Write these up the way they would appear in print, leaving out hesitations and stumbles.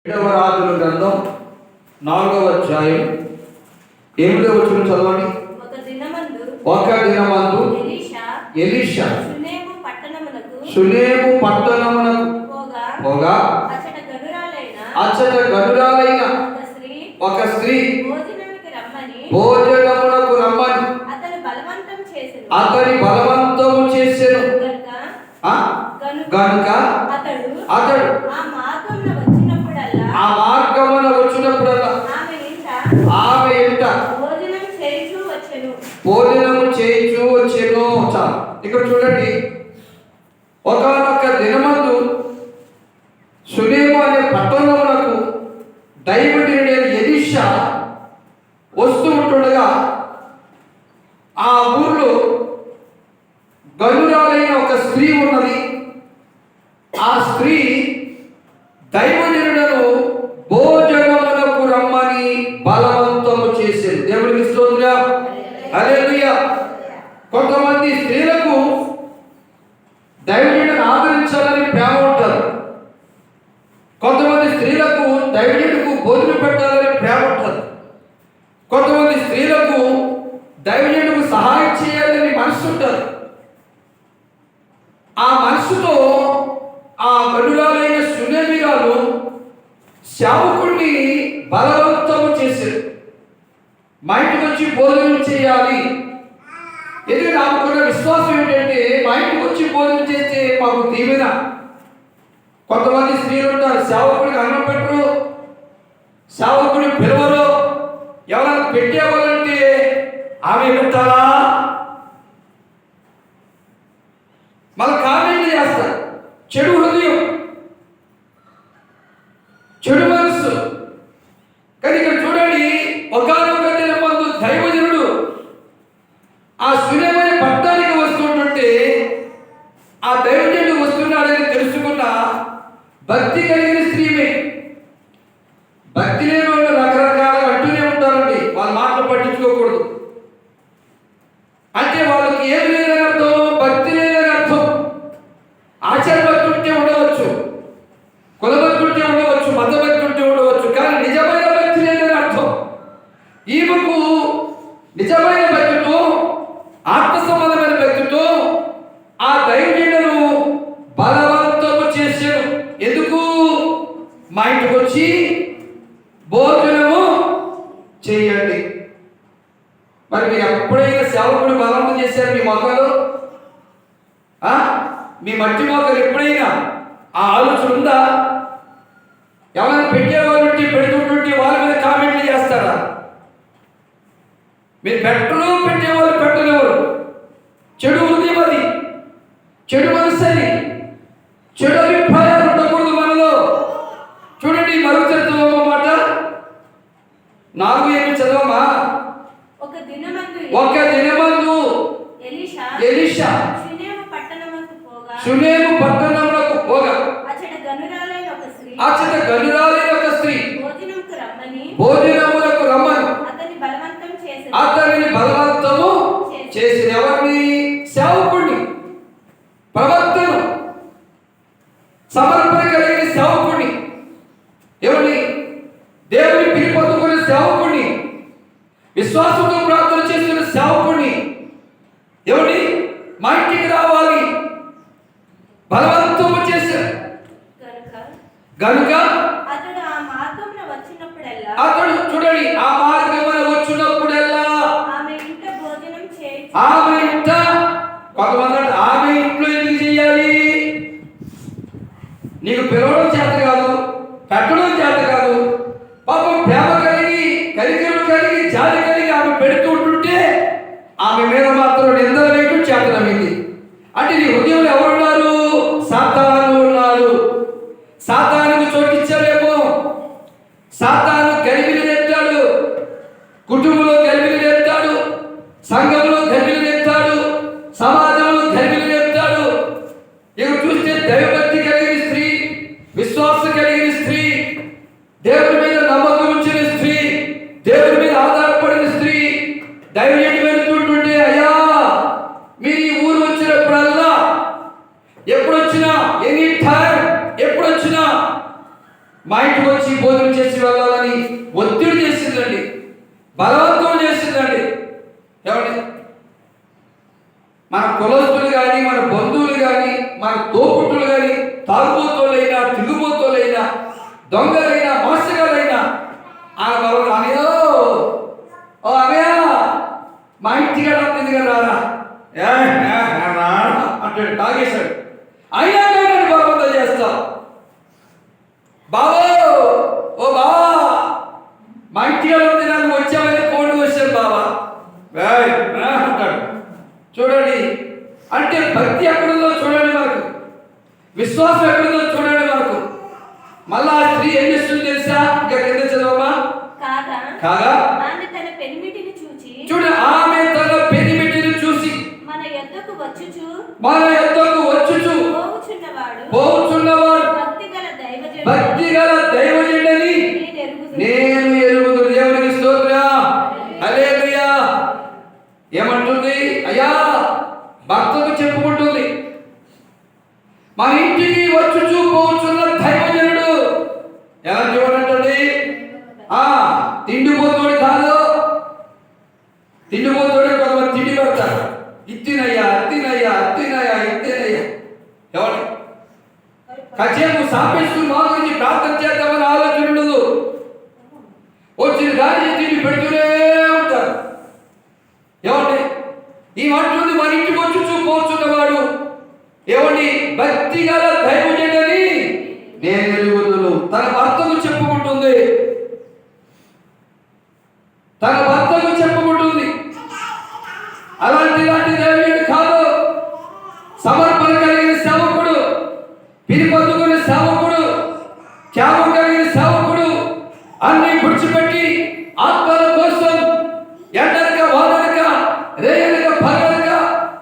రెండవ రాజుల గ్రంథం 4వ అధ్యాయం 8వ వచనం చదవండి. ఒక దినమందు ఎలీషా షూనేము పట్టణమునకు పోగా అచ్చట గనురాలైన ఒక స్త్రీ భోజనమునకు రమ్మని అతని బలవంతము చేసెను గనుక అతడు ఆ మార్గమున వచ్చినప్పుడల్లా ఆమె ఇంట భోజనము చేయించు వచ్చెను. చాలు. ఇక్కడ చూడండి, ఒకానొక దినమందు షూనేము అనే పట్టణమునకు దైవజనుడైన ఎలీషా వస్తూ ఉంటుండగా ఆ ఊర్లో గనురాలైన ఒక స్త్రీ ఉన్నది. ఆ స్త్రీ దైవజనులను భోజనమునకు రమ్మని బలవంతము చేసింది. దేవునికి స్తోత్రం. హల్లెలూయా. కొంతమంది స్త్రీలకు దైవజనులను ఆదరించాలని ప్రేమ ఉంటారు. కొంతమంది స్త్రీలకు దైవజనులకు భోజనం పెట్టాలని ప్రేమ ఉంటుంది. కొంతమంది స్త్రీలకు దైవజనులకు సహాయం చేయాలని మనసు ఉంటుంది. ఆ మనసుతో ఆ గనురాలైన షూనేమిరాలు సేవకుడిని బలవంతము చేశారు. మా ఇంటికి వచ్చి భోజనం చేయాలి. ఎందుకంటే నాకున్న విశ్వాసం ఏంటంటే మా ఇంటికి వచ్చి భోజనం చేస్తే మాకు దీవెన. కొంతమంది స్త్రీలు ఉంటారు, సేవకుడికి అన్నం పెట్టరు, సేవకుడిని పిలవరు. ఎవరైనా పెట్టేవాళ్ళంటే ఆమె పెట్టాలా మళ్ళీ కామెంట్ చేస్తారు. చెడు హృదయం, చెడు మనస్సు. కానీ ఇక్కడ చూడండి, ఒకానొక దినమందు దైవజనుడు ఆ షూనేము అనే పట్టణానికి వస్తుంటుంటే ఆ దైవజనుడు వస్తున్నాడని తెలుసుకున్న భక్తి కలిగిన స్త్రీమే. భక్తి లేని వాళ్ళు రకరకాలుగా అంటూనే ఉంటారండి, వాళ్ళ మాటలు పట్టించుకోకూడదు. అంటే వాళ్ళకి ఏం లేదని అర్థం, భక్తి లేదని అర్థం. ఆచార భక్తి ఉంటే ఉండవచ్చు, కుల భక్తి ఉంటే ఉండవచ్చు, మత భక్తి ఉంటే ఉండవచ్చు, కానీ నిజమైన భక్తి లేదని అర్థం. ఈమెకు నిజమైన భక్తితో, ఆత్మ సంబంధమైన భక్తితో ఆ దైవజనులను బలవంతము చేశారు. ఎందుకు? మా ఇంటికి వచ్చి భోజనము చేయండి. మరి మీరు ఎప్పుడైనా సేవకుడు బలవంతం చేశారు మీ మొక్కలు? మీ మట్టి మొక్కలు ఎప్పుడైనా ఆ ఆలోచన ఉందా? ఎవరైనా పెట్టేవాళ్ళు పెడుతుంటుంటే వాళ్ళ మీద కామెంట్లు చేస్తారా? మీరు పెట్టరు, పెట్టేవాళ్ళు పెట్టలేవారు. చెడు హృదయం అది, చెడు మనసు అది, చెడు అభిప్రాయాలు ఉండకూడదు మనలో. చూడండి, మరొక చదువు మాట 4:8 చదవమా. ఒక దినమందు ఎలీషా షూనేము పట్టణమునకు పోగా అచ్చట గనురాలైన ఒక స్త్రీ భోజనమునకు రమ్మని అతనిని బలవంతము చేసిన. ఎవరిని? సేవకుడిని, ప్రవక్తను, సమర్పణ కలిగిన సేవకుడిని, ఎవరిని? దేవుని పిలుపొందుకునే సేవకుడిని, విశ్వాసంతో ప్రార్థన చేస్తున్న సేవకుడిని, ఎవరిని? మా ఇంటికి రావాలి బలవంతము చేశారు. గనుక అతడు చూడండి, ఆ మార్గమున వచ్చినప్పుడల్లా ఆమె ఇంట, కొంతమంది ఆమె ఇంట్లో ఎందుకు చేయాలి? నీకు పిలవడం చేత కాదు, పెట్టడం చేత కాదు. పాపం ప్రేమ కలిగి, కనికరం కలిగి, జాలి కలిగి ఆమె పెడుతుంటుంటే ఆమె మీద మాత్రం నిందలు వేయడం చేతనమైంది. అంటే నీ హృదయంలో ఎవరున్నారు? సాతాను ఉన్నాడు. సాతానుకు చోటిచ్చారేమో. సాతాను గలిబిలి తెస్తాడు, కుటుంబంలో గలిబిలి తెస్తాడు, సంఘంలో గలిబిలి తెస్తాడు, సమాజంలో గలిబిలి తెస్తాడు. ఇక చూస్తే దైవభక్తి కలిగిన స్త్రీ, విశ్వాసం కలిగిన స్త్రీ, దేవుడి మీద నమ్మకం ఉంచిన స్త్రీ, దేవుడి మీద ఆధారపడిన స్త్రీ దైవజనుడు వెళ్తుంటుంటే, అయ్యా మీరు ఈ ఊరు వచ్చినప్పుడల్లా, ఎప్పుడొచ్చినా, ఎనీ టైం, ఎప్పుడొచ్చినా మా ఇంటికి వచ్చి భోజనం చేసి వెళ్ళాలని ఒత్తిడి చేసిందండి, బలవంతం చేసిందండి. ఏమండి, మన కులస్తులు కానీ, మన బంధువులు కానీ, మన తోపుట్టులు కానీ, తాగుబోతులైనా, తిరుగుబోతులైనా, దొంగలైనా, మోసగాలైనా ఆయన వాళ్ళు అనియో ఓ అమయా మా ఇంటికి తింది కదా అంటాడు, తాగేశాడు. అయినా నేను బలవంతం చేస్తా. బాబో ఓ బావా మా ఇంటికి తినాలని వచ్చామని కోడి వచ్చాను బావా అంటాడు. చూడండి, అంటే భక్తి ఎక్కడుందో చూడండి మనకు, విశ్వాసం ఎక్కడుందో చూడండి మనకు. మళ్ళా ఆ స్త్రీ ఏం చేస్తుంది తెలుసా? ఇంకా కింద చదవమ్మా. కాగా చూడు, ఆమె తన పెనిమిటిని చూసి మన యొద్దకు వచ్చుచు పోవుచున్నవాడు భక్తిగల దైవజనుడని నేను ఎరుగుదును. దేవునికి స్తోత్రం, హల్లెలూయా. ఏమంటుంది? అయ్యా భక్తుడు చెప్పుకుంటుంది, మన ఇంటికి వచ్చుచు పోచున్న దైవజనుడు. ఎలా చూడండి, తిండిపోతుడు కాదు. తిండిపోతుడు కొంతమంది తిండి పెడతారు, ఇత్తినయ్యా అత్తినయ్యా అత్తినయ్యా ఇత్తినయ్యా. ఎవరు కచేపు సాపేశ్వరు మా గురించి ప్రార్థన చేద్దామని ఆలోచన ఉండదు. వచ్చిన దాని తిండి పెడుతూనే ఉంటారు. ఏమండి, ఈ మాటలు మన ఇంటికి వచ్చి చూపోతున్నవాడు ఏమండి భక్తి గల దైవజనుడని నేను ఎరుగుదును. తన భర్తకు చెప్పుకుంటుంది, తన భర్తకు చెప్పుకుంటుంది. అలాంటి దైవజనుడు కాదు, సమర్పణ కలిగిన సేవకుడు, పిలిపొందుకున్న సేవకుడు, త్యాగం కలిగిన సేవకుడు, అన్ని విడిచిపెట్టి ఆత్మల కోసం ఎండనక వాననక రేయనక పగలనక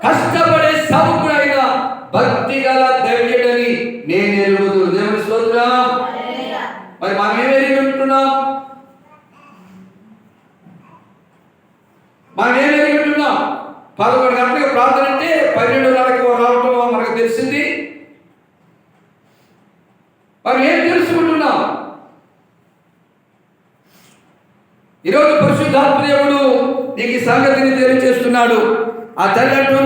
కష్టపడే సేవకుడు అయిన భక్తి గల దైవజనుడని నేను ఎరుగుదును. దేవుని స్తోత్రం. మరి మనం ఏం ఎరిగి ఉంటున్నాం? మనం ఏం ఎరిగి ఉంటున్నాం? 11 గంటలకు ప్రార్థన అంటే 12:30కి రావటం మనకు తెలిసింది. మనం ఏం తెలుసుకుంటున్నాం? ఈరోజు పరిశుద్ధాత్మ దేవుడు నీకు ఈ సంగతిని తెలియజేస్తున్నాడు. ఆ తల్లి అంటుంది,